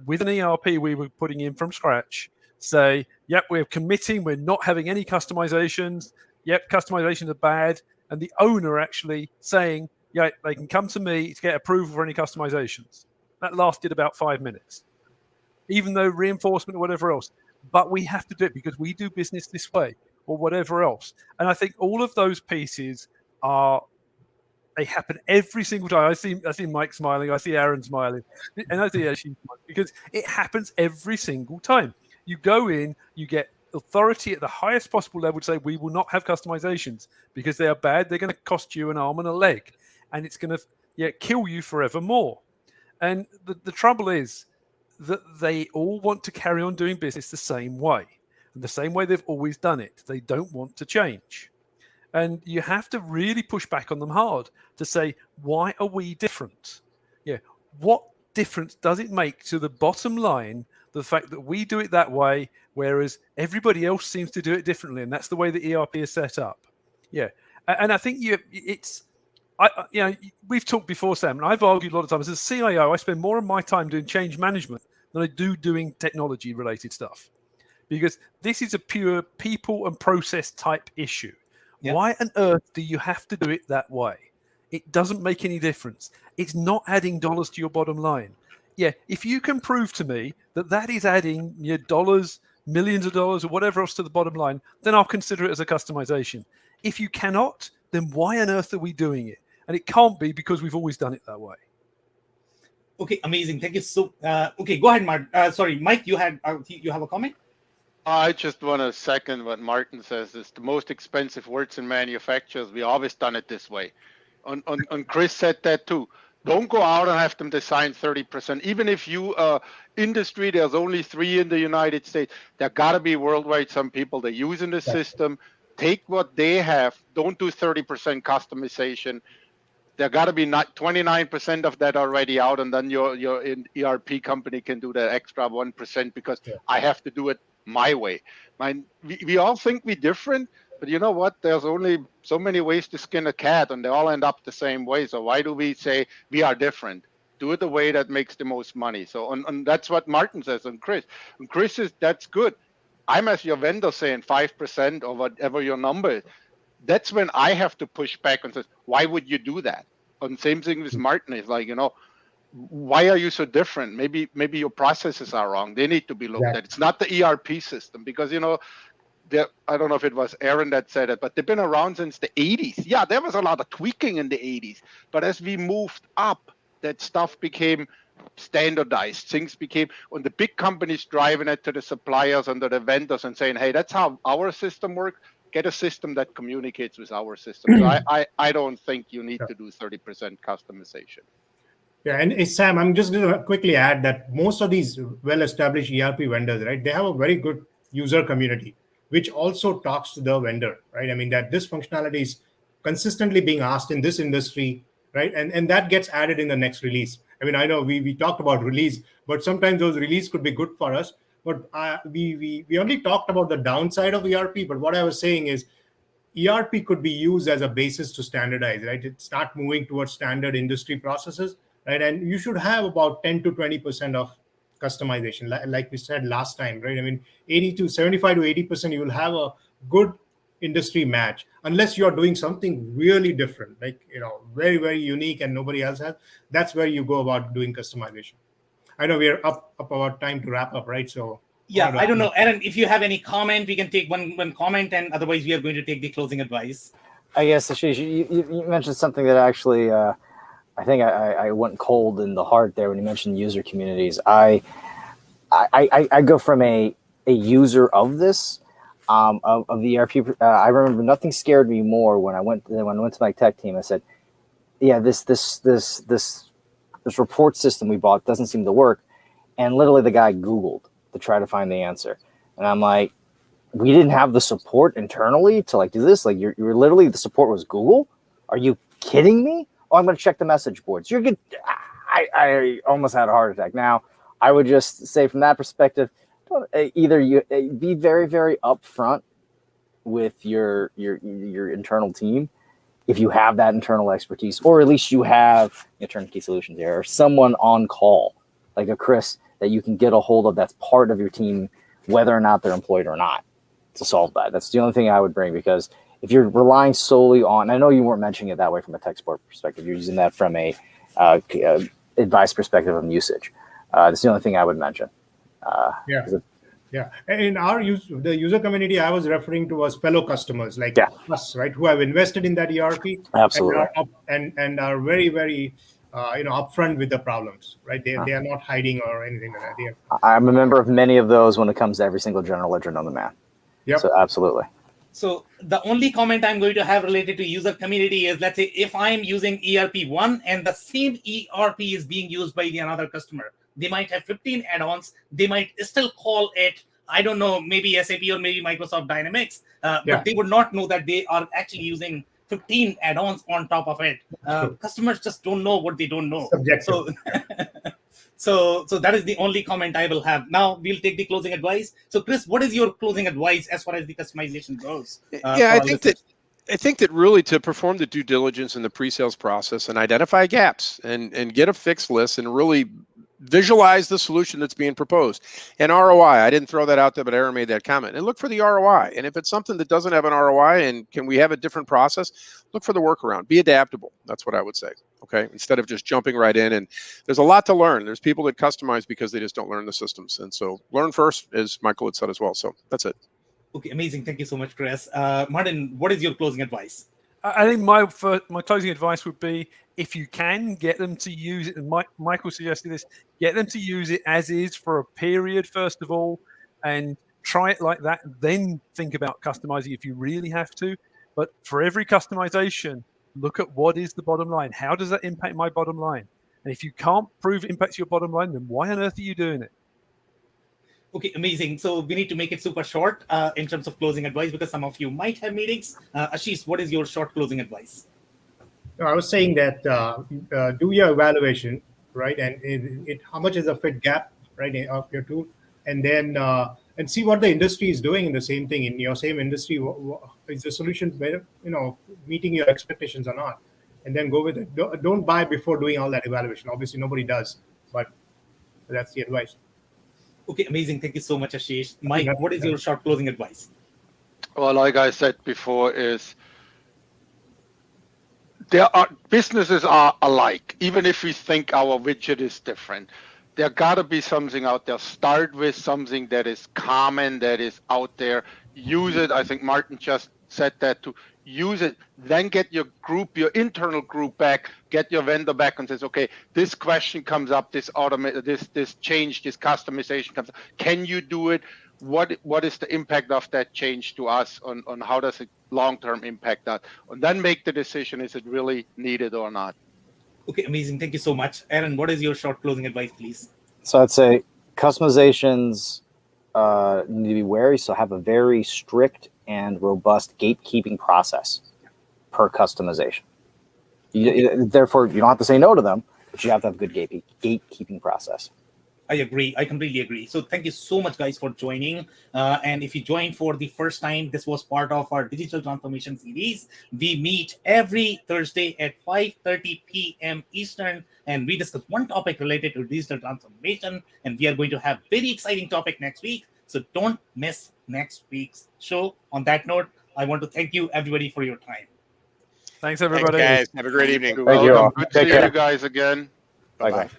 with an ERP we were putting in from scratch, say, yep, we're committing, we're not having any customizations. Yep, customizations are bad. And the owner actually saying, yeah, they can come to me to get approval for any customizations. That lasted about 5 minutes, even though reinforcement or whatever else. But we have to do it because we do business this way or whatever else. And I think all of those pieces are They happen every single time. I see Mike smiling. I see Aaron smiling, and I see Ashley smiling because it happens every single time. You go in, you get authority at the highest possible level to say we will not have customizations because they are bad. They're going to cost you an arm and a leg, and it's going to kill you forevermore. And the trouble is that they all want to carry on doing business the same way, and the same way they've always done it. They don't want to change. And you have to really push back on them hard to say, why are we different? Yeah, what difference does it make to the bottom line, the fact that we do it that way, whereas everybody else seems to do it differently, and that's the way the ERP is set up. Yeah, and I think we've talked before, Sam, and I've argued a lot of times as a CIO, I spend more of my time doing change management than I do doing technology-related stuff, because this is a pure people and process type issue. Yeah. Why on earth do you have to do it that way? It doesn't make any difference. It's not adding dollars to your bottom line. Yeah, if you can prove to me that is adding your dollars, millions of dollars, or whatever else to the bottom line, then I'll consider it as a customization. If you cannot, then why on earth are we doing it? And it can't be because we've always done it that way. Okay, amazing. Thank you. So, okay, go ahead, Mark. Sorry, Mike, you have a comment? I just want to second what Martin says. It's the most expensive words in manufacturers. We always done it this way. On Chris said that too. Don't go out and have them design 30%. Even if you industry, there's only 3 in the United States. There gotta be worldwide some people that using the system. Take what they have. Don't do 30% customization. There got to be 29% of that already out, and then your ERP company can do that extra 1% because I have to do it my way. We all think we're different, but you know what? There's only so many ways to skin a cat, and they all end up the same way. So why do we say we are different? Do it the way that makes the most money. So and that's what Martin says on Chris. And Chris is, that's good. I'm as your vendor saying 5% or whatever your number is. That's when I have to push back and say, why would you do that? And same thing with Martin is like, why are you so different? Maybe your processes are wrong. They need to be looked at. It's not the ERP system because, I don't know if it was Aaron that said it, but they've been around since the 80s. Yeah, there was a lot of tweaking in the 80s. But as we moved up, that stuff became standardized. Things became, and the big companies driving it to the suppliers and to the vendors and saying, hey, that's how our system works. Get a system that communicates with our system. So I don't think you need to do 30% customization. Yeah, and Sam, I'm just going to quickly add that most of these well-established ERP vendors, right, they have a very good user community, which also talks to the vendor, right? I mean, that this functionality is consistently being asked in this industry, right? And that gets added in the next release. I mean, I know we talked about release, but sometimes those release could be good for us. But we only talked about the downside of ERP. But what I was saying is ERP could be used as a basis to standardize, right? It start moving towards standard industry processes, right? And you should have about 10 to 20% of customization, like we said last time, right? I mean, 75 to 80%, you will have a good industry match, unless you're doing something really different, like, very, very unique and nobody else has. That's where you go about doing customization. I know we're up about time to wrap up, right? So yeah, I don't know, Aaron, if you have any comment, we can take one comment, and otherwise we are going to take the closing advice. I guess, Ashish, you mentioned something that actually I think I went cold in the heart there when you mentioned user communities. I go from a user of this of the ERP. I remember nothing scared me more when I went to my tech team. I said, yeah, this report system we bought doesn't seem to work. And literally the guy Googled to try to find the answer. And I'm like, we didn't have the support internally to do this. Like you're literally, the support was Google. Are you kidding me? Oh, I'm going to check the message boards. You're good. I almost had a heart attack. Now I would just say from that perspective, either you be very, very upfront with your internal team, if you have that internal expertise, or at least you have turnkey solutions there, or someone on call, like a Chris, that you can get a hold of that's part of your team, whether or not they're employed or not, to solve that. That's the only thing I would bring, because if you're relying solely on, I know you weren't mentioning it that way from a tech support perspective, you're using that from a advice perspective on usage. That's the only thing I would mention. Yeah, in our the user community I was referring to was fellow customers like Yeah. us, right, who have invested in that ERP Absolutely. and are very, very upfront with the problems, right? They are not hiding or anything like that. They are, I'm a member of many of those when it comes to every single general ledger known to man. Yep. So absolutely. So the only comment I'm going to have related to user community is, let's say if I'm using ERP1 and the same ERP is being used by another customer, they might have 15 add-ons. They might still call it, I don't know, maybe SAP or maybe Microsoft Dynamics, but they would not know that they are actually using 15 add-ons on top of it. Customers just don't know what they don't know. Subjective. So that is the only comment I will have. Now we'll take the closing advice. So Chris, what is your closing advice as far as the customization goes? I think that really to perform the due diligence in the pre-sales process and identify gaps and get a fix list and really visualize the solution that's being proposed. And ROI, I didn't throw that out there, but Aaron made that comment. And look for the ROI. And if it's something that doesn't have an ROI and can we have a different process, look for the workaround. Be adaptable. That's what I would say. Okay. Instead of just jumping right in. And there's a lot to learn. There's people that customize because they just don't learn the systems. And so learn first, as Michael had said as well. So that's it. Okay, amazing. Thank you so much, Chris. Martin, what is your closing advice? I think my closing advice would be, if you can, get them to use it. And Michael suggested this: get them to use it as is for a period first of all, and try it like that. Then think about customizing if you really have to. But for every customization, look at what is the bottom line. How does that impact my bottom line? And if you can't prove it impacts your bottom line, then why on earth are you doing it? Okay, amazing. So we need to make it super short in terms of closing advice because some of you might have meetings. Ashish, what is your short closing advice? No, I was saying that do your evaluation, right, and how much is the fit gap, right, of your tool, and then and see what the industry is doing in the same thing in your same industry. Is the solution better, meeting your expectations or not, and then go with it. Don't buy before doing all that evaluation. Obviously, nobody does, but that's the advice. Okay, amazing. Thank you so much, Ashish. Mike, what is your short closing advice? Well, like I said before, businesses are alike. Even if we think our widget is different, there gotta be something out there. Start with something that is common, that is out there. Use it. I think Martin just said that, to use it. Then get your group, your internal group back. Get your vendor back and says, okay, this question comes up, this change, this customization comes up. Can you do it? What is the impact of that change to us on how does it long-term impact that? And then make the decision, is it really needed or not? Okay, amazing. Thank you so much. Aaron, what is your short closing advice, please? So I'd say customizations need to be wary. So have a very strict and robust gatekeeping process per customization. Therefore, you don't have to say no to them, but you have to have a good gatekeeping process. I agree. I completely agree. So thank you so much, guys, for joining. And if you joined for the first time, this was part of our digital transformation series. We meet every Thursday at 5:30 p.m. Eastern, and we discuss one topic related to digital transformation. And we are going to have very exciting topic next week. So don't miss next week's show. On that note, I want to thank you, everybody, for your time. Thanks, everybody. Thanks, guys. Have a great evening. Thank you all. Good to see you guys again. Bye-bye.